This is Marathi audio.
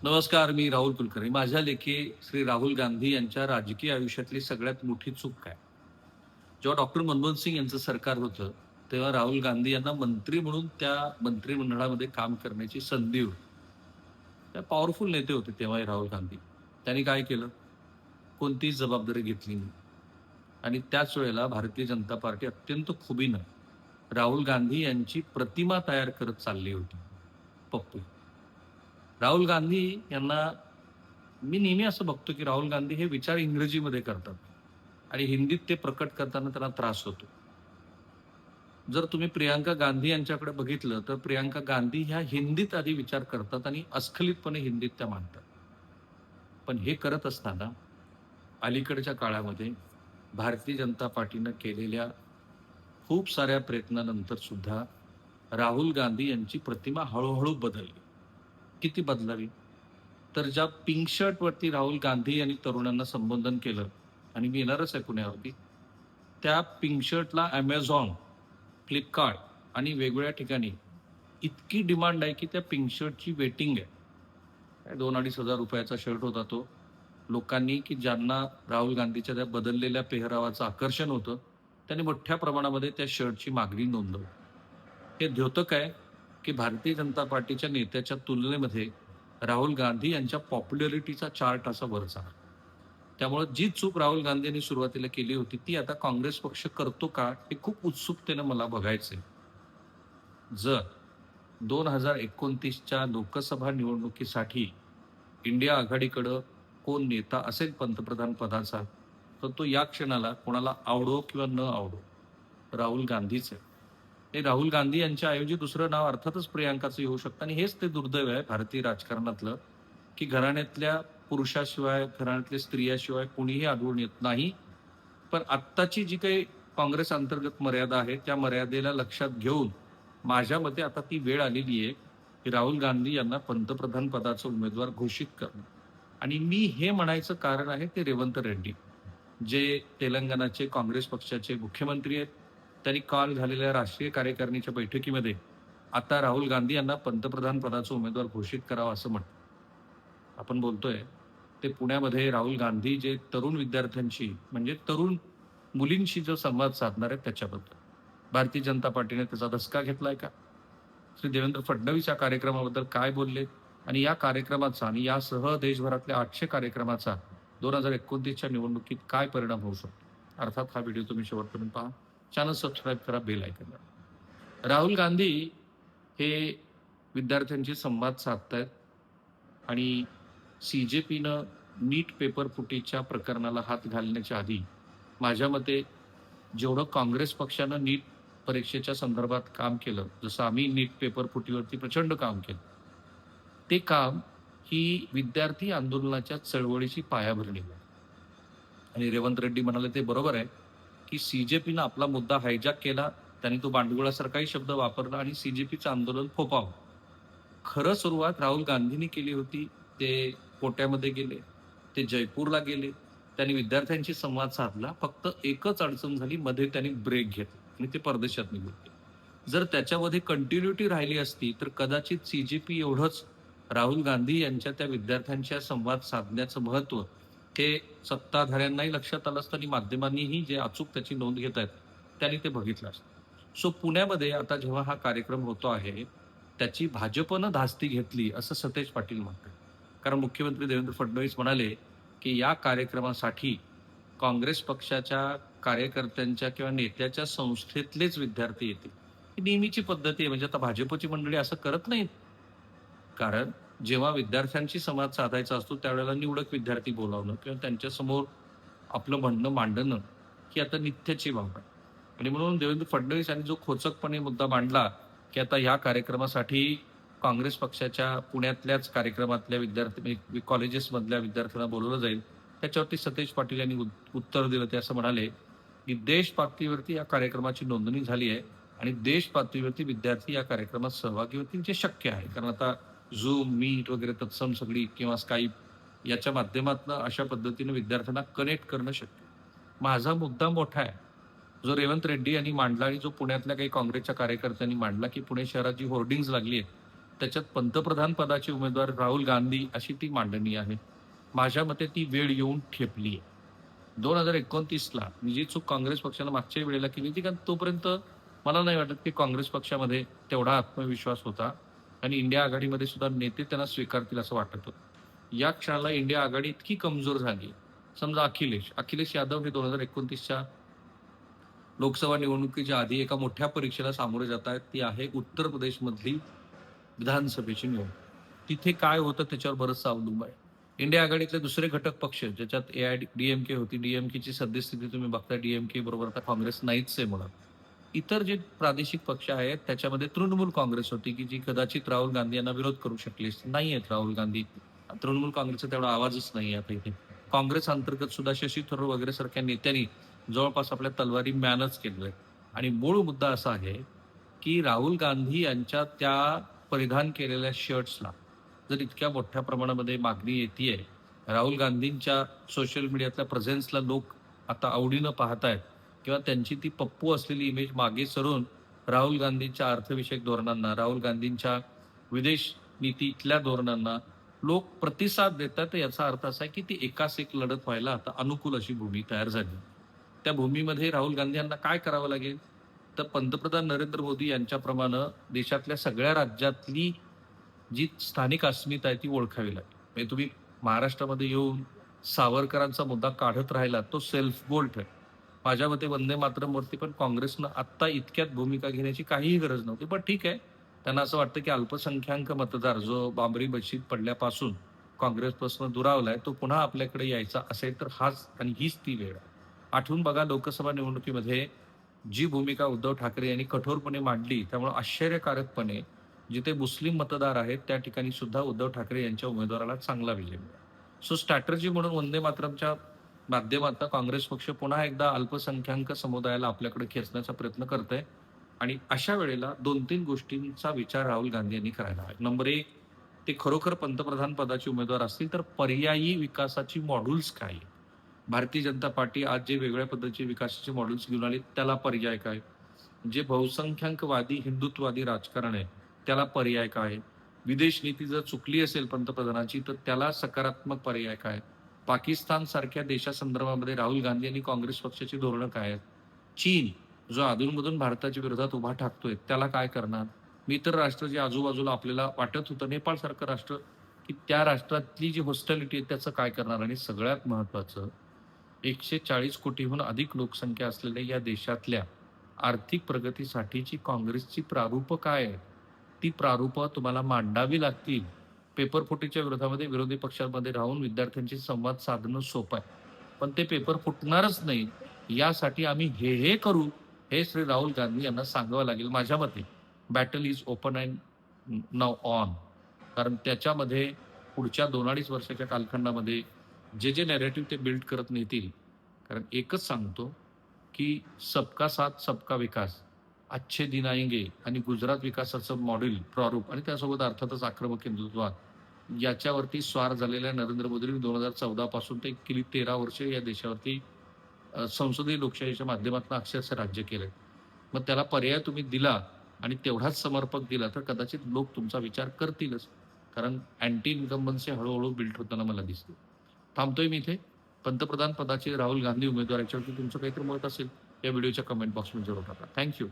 नमस्कार, मी राहुल कुलकर्णी. माझ्या लेखी श्री राहुल गांधी यांच्या राजकीय आयुष्यातली सगळ्यात मोठी चूक काय? जेव्हा डॉक्टर मनमोहन सिंग यांचं सरकार होतं, तेव्हा राहुल गांधी यांना मंत्री म्हणून त्या मंत्रिमंडळामध्ये काम करण्याची संधी होती. त्या पॉवरफुल नेते होते तेव्हाही राहुल गांधी. त्यांनी काय केलं? कोणतीच जबाबदारी घेतली नाही. आणि त्याच वेळेला भारतीय जनता पार्टी अत्यंत खुबीनं राहुल गांधी यांची प्रतिमा तयार करत चालली होती. पप्पू. राहुल गांधी यांना मी नेहमी असं बघतो, की राहुल गांधी हे विचार इंग्रजीमध्ये करतात आणि हिंदीत ते प्रकट करताना त्यांना त्रास होतो. जर तुम्ही प्रियांका गांधी यांच्याकडे बघितलं, तर प्रियांका गांधी ह्या हिंदीत आधी विचार करतात आणि अस्खलितपणे हिंदीत त्या मांडतात. पण हे करत असताना अलीकडच्या काळामध्ये भारतीय जनता पार्टीनं केलेल्या खूप साऱ्या प्रयत्नानंतर सुद्धा राहुल गांधी यांची प्रतिमा हळूहळू बदलली. किती बदलावी? तर ज्या पिंक शर्टवरती राहुल गांधी यांनी तरुणांना संबोधन केलं आणि मी येणारच आहे पुण्यावरती, त्या पिंक शर्टला Amazon, फ्लिपकार्ट आणि वेगवेगळ्या ठिकाणी इतकी डिमांड आहे की त्या पिंक शर्टची वेटिंग आहे. ₹2,000-2,500 शर्ट होता तो. लोकांनी की ज्यांना राहुल गांधीच्या त्या बदललेल्या पेहरावाचं आकर्षण होतं, त्यांनी मोठ्या प्रमाणामध्ये त्या शर्टची मागणी नोंदवली. हे द्योतक आहे की भारतीय जनता पार्टीच्या नेत्याच्या तुलनेमध्ये राहुल गांधी यांच्या पॉप्युलॅरिटीचा चार्ट असा वर झाला. त्यामुळे जी चूक राहुल गांधी यांनी सुरुवातीला केली होती ती आता काँग्रेस पक्ष करतो का हे खूप उत्सुकतेनं मला बघायचंय. जर 2029च्या लोकसभा निवडणुकीसाठी इंडिया आघाडीकडं कोण नेता असेल पंतप्रधान पदाचा, तर तो या क्षणाला कोणाला आवडो किंवा न आवडो राहुल गांधीच आहे. हे राहुल गांधी यांच्या ऐवजी दुसरं नाव अर्थातच प्रियांकाचं येऊ शकतं आणि हेच ते दुर्दैव आहे भारतीय राजकारणातलं, की घराण्यातल्या पुरुषाशिवाय, घराण्यातल्या स्त्रियाशिवाय कोणीही आढळून येत नाही. पण आत्ताची जी काही काँग्रेस अंतर्गत मर्यादा आहे, त्या मर्यादेला लक्षात घेऊन माझ्या मते आता ती वेळ आलेली आहे, की राहुल गांधी यांना पंतप्रधान पदाचा उमेदवार घोषित करणं. आणि मी हे म्हणायचं कारण आहे ते रेवंत रेड्डी, जे तेलंगणाचे काँग्रेस पक्षाचे मुख्यमंत्री आहेत. त्यांनी काल झालेल्या राष्ट्रीय कार्यकारिणीच्या बैठकीमध्ये आता राहुल गांधी यांना पंतप्रधान पदाचा उमेदवार घोषित करावा असं म्हटलं. आपण बोलतोय ते पुण्यामध्ये राहुल गांधी जे तरुण विद्यार्थ्यांशी म्हणजे तरुण मुलींशी जो संवाद साधणार आहे त्याच्याबद्दल. भारतीय जनता पार्टीने त्याचा धसका घेतलाय का? श्री देवेंद्र फडणवीस या कार्यक्रमाबद्दल काय बोलले आणि या कार्यक्रमाचा आणि यासह देशभरातल्या 800 कार्यक्रमाचा 2029च्या निवडणुकीत काय परिणाम होऊ शकतो? अर्थात हा व्हिडिओ तुम्ही शेवटपर्यंत पहा. चॅनल सबस्क्राईब करा, बेल आयकॉन दाबा. राहुल गांधी हे विद्यार्थ्यांशी संवाद साधतायत आणि CJPनं नीट पेपर फुटीच्या प्रकरणाला हात घालण्याच्या आधी माझ्या मते जेवढं काँग्रेस पक्षानं नीट परीक्षेच्या संदर्भात काम केलं, जसं आम्ही नीट पेपर फुटीवरती प्रचंड काम केलं, ते काम ही विद्यार्थी आंदोलनाच्या चळवळीची पायाभरणी आहे. आणि रेवंत रेड्डी म्हणाले ते बरोबर आहे, की CJPनं आपला मुद्दा हायजॅक केला, त्यांनी तो बांडगुळासारखाही शब्द वापरला आणि CJPचं आंदोलन फोपावलं. खरं सुरुवात राहुल गांधींनी केली होती. ते कोट्यामध्ये गेले, ते जयपूरला गेले, त्यांनी विद्यार्थ्यांशी संवाद साधला. फक्त एकच अडचण झाली, मध्ये त्यांनी ब्रेक घेतला आणि ते परदेशात निघून गेले. जर त्याच्यामध्ये कंटिन्युटी राहिली असती तर कदाचित CJP एवढंच राहुल गांधी यांच्या त्या विद्यार्थ्यांच्या संवाद साधण्याचं महत्व हे सत्ताधाऱ्यांनाही लक्षात आलं असतं आणि माध्यमांनीही जे अचूक त्याची नोंद घेत आहेत त्यांनी ते बघितलं असतं. सो पुण्यामध्ये आता जेव्हा हा कार्यक्रम होतो आहे त्याची भाजपनं धास्ती घेतली असं सतेज पाटील म्हणतात. कारण मुख्यमंत्री देवेंद्र फडणवीस म्हणाले की या कार्यक्रमासाठी काँग्रेस पक्षाच्या कार्यकर्त्यांच्या किंवा नेत्याच्या संस्थेतलेच विद्यार्थी येतील. ही नेहमीची पद्धती आहे. म्हणजे आता भाजपची मंडळी असं करत नाहीत. कारण जेव्हा विद्यार्थ्यांशी संवाद साधायचा असतो त्यावेळेला निवडक विद्यार्थी बोलावणं किंवा त्यांच्यासमोर आपलं म्हणणं मांडणं ही आता नित्याची बाब आहे. आणि म्हणून देवेंद्र फडणवीस यांनी जो खोचकपणे मुद्दा मांडला की आता ह्या कार्यक्रमासाठी काँग्रेस पक्षाच्या पुण्यातल्याच कार्यक्रमातल्या विद्यार्थी कॉलेजेसमधल्या विद्यार्थ्यांना बोलवलं जाईल, त्याच्यावरती सतेज पाटील यांनी उत्तर दिलं. ते असं म्हणाले की देश पातळीवरती या कार्यक्रमाची नोंदणी झाली आहे आणि देश पातळीवरती विद्यार्थी या कार्यक्रमात सहभागी होतील जे शक्य आहे. कारण आता झूम, मीट वगैरे तत्सम सगळी किंवा स्काईप याच्या माध्यमातून अशा पद्धतीने विद्यार्थ्यांना कनेक्ट करणं शक्य. माझा मुद्दा मोठा आहे जो रेवंत रेड्डी यांनी मांडला आणि जो पुण्यातल्या काही काँग्रेसच्या कार्यकर्त्यांनी मांडला की पुणे शहरात जी होर्डिंग्ज लागली आहेत त्याच्यात पंतप्रधान पदाचे उमेदवार राहुल गांधी अशी ती मांडणी आहे. माझ्या मते ती वेळ येऊन ठेपली आहे. 2029ला मी जी चूक काँग्रेस पक्षानं मागच्या वेळेला केली होती, कारण तोपर्यंत मला नाही वाटत की काँग्रेस पक्षामध्ये तेवढा आत्मविश्वास होता आणि इंडिया आघाडीमध्ये सुद्धा नेते त्यांना स्वीकारतील असं वाटत होतं. या क्षणाला इंडिया आघाडी इतकी कमजोर झाली. समजा अखिलेश यादव हे 2029च्या लोकसभा निवडणुकीच्या आधी एका मोठ्या परीक्षेला सामोरे जात आहेत. ती आहे उत्तर प्रदेशमधली विधानसभेची निवडणूक. तिथे काय होतं त्याच्यावर बरंचसं अवलंबून आहे. इंडिया आघाडीतले दुसरे घटक पक्ष ज्याच्यात डीएमके होती, डीएमकेची सद्यस्थिती तुम्ही बघता, डीएमके बरोबर आता काँग्रेस नाहीच आहे मुळात. इतर जे प्रादेशिक पक्ष आहेत त्याच्यामध्ये तृणमूल काँग्रेस होती की जी कदाचित राहुल गांधी यांना विरोध करू शकली नाही आहेत राहुल गांधी. तृणमूल काँग्रेसचा तेवढा आवाजच नाही आता इथे. काँग्रेस अंतर्गत सुद्धा शशी थरूर वगैरे सारख्या नेत्यांनी जवळपास आपल्या तलवारी म्यानच केलेलं आहे. आणि मूळ मुद्दा असा आहे की राहुल गांधी यांच्या त्या परिधान केलेल्या शर्ट्सला जर इतक्या मोठ्या प्रमाणामध्ये मागणी येतेय, राहुल गांधींच्या सोशल मीडियातल्या प्रेझेन्सला लोक आता आवडीनं पाहतायत किंवा त्यांची ती पप्पू असलेली इमेज मागे सरून राहुल गांधींच्या अर्थविषयक धोरणांना, राहुल गांधींच्या विदेश नीतीतल्या धोरणांना लोक प्रतिसाद देतात. याचा अर्थ असा आहे की ती एकास एक लढत व्हायला आता अनुकूल अशी भूमी तयार झाली. त्या भूमीमध्ये राहुल गांधी यांना काय करावं लागेल, तर पंतप्रधान नरेंद्र मोदी यांच्याप्रमाणे देशातल्या सगळ्या राज्यातली जी स्थानिक अस्मिता आहे ती ओळखावी लागेल. म्हणजे तुम्ही महाराष्ट्रामध्ये येऊन सावरकरांचा मुद्दा काढत राहिला तो सेल्फ गोल ठरेल. माझ्या मते वंदे मातरमवरती पण काँग्रेसनं आत्ता इतक्यात भूमिका घेण्याची काहीही गरज नव्हती. पण ठीक आहे, त्यांना असं वाटतं की अल्पसंख्याक मतदार जो बाबरी मशीद पडल्यापासून काँग्रेसपासून दुरावलाय तो पुन्हा आपल्याकडे यायचा असेल तर हाच आणि हीच ती वेळ आहे. आठवून बघा, लोकसभा निवडणुकीमध्ये जी भूमिका उद्धव ठाकरे यांनी कठोरपणे मांडली, त्यामुळे आश्चर्यकारकपणे जिथे मुस्लिम मतदार आहेत त्या ठिकाणी सुद्धा उद्धव ठाकरे यांच्या उमेदवाराला चांगला विजय मिळाला. सो स्ट्रॅटर्जी म्हणून वंदे मातरमच्या माध्यमातून काँग्रेस पक्ष पुन्हा एकदा अल्पसंख्याक समुदायाला आपल्याकडे खेचण्याचा प्रयत्न करत आहे. आणि अशा वेळेला 2-3 गोष्टींचा विचार राहुल गांधी यांनी करायला हवा. नंबर 1, ते खरोखर पंतप्रधान पदाचे उमेदवार असतील तर पर्यायी विकासाची मॉड्यूल्स काय आहेत? भारतीय जनता पार्टी आज जे वेगळ्या पद्धतीचे विकासाचे मॉडेल्स घेऊन आले त्याला पर्याय काय? जे बहुसंख्याकवादी हिंदुत्ववादी राजकारण आहे त्याला पर्याय काय? विदेश नीती जर चुकली असेल पंतप्रधानाची तर त्याला सकारात्मक पर्याय काय? पाकिस्तान सारख्या देशासंदर्भामध्ये राहुल गांधी आणि काँग्रेस पक्षाची धोरणं काय आहेत? चीन जो अधूनमधून भारताच्या विरोधात उभा ठाकतोय त्याला काय करणार? मित्र राष्ट्र जे आजूबाजूला आपल्याला वाटत होतं, नेपाळ सारखं राष्ट्र, की त्या राष्ट्रातली जी हॉस्टिलिटी आहे त्याचं काय करणार? आणि सगळ्यात महत्वाचं, 140 कोटीहून अधिक लोकसंख्या असलेल्या या देशातल्या आर्थिक प्रगतीसाठीची काँग्रेसची प्रारूप काय आहे? ती प्रारूपं तुम्हाला मांडावी लागतील. पेपरफुटीच्या विरोधामध्ये विरोधी पक्षांमध्ये राहून विद्यार्थ्यांशी संवाद साधणं सोपं आहे. पण ते पेपर फुटणारच नाही यासाठी आम्ही हे करू, हे श्री राहुल गांधी यांना सांगावं लागेल. माझ्या मते battle is open and now on. कारण त्याच्यामध्ये पुढच्या 2-2.5 वर्षाच्या कालखंडामध्ये जे नॅरेटिव्ह ते बिल्ड करत नेतील. कारण एकच सांगतो की सबका साथ सबका विकास, अच्छे दिन आएंगे आणि गुजरात विकासाचं मॉडेल प्रारूप आणि त्यासोबत अर्थातच आक्रमक हिंदुत्ववाद याच्यावरती स्वार झालेल्या नरेंद्र मोदींनी 2014 पासून ते गेली 13 वर्ष या देशावरती संसदीय लोकशाहीच्या माध्यमातून अक्षरशः राज्य केलंय. मग त्याला पर्याय तुम्ही दिला आणि तेवढाच समर्पक दिला तर कदाचित लोक तुमचा विचार करतीलच. कारण अँटी इन्कम्बन्सी हळूहळू बिल्ड होताना मला दिसते. थांबतोय मी इथे. पंतप्रधान पदाचे राहुल गांधी उमेदवार याच्यावरती तुमचं काहीतरी मत असेल या व्हिडिओच्या कमेंट बॉक्समध्ये जरूर टाका. थँक्यू.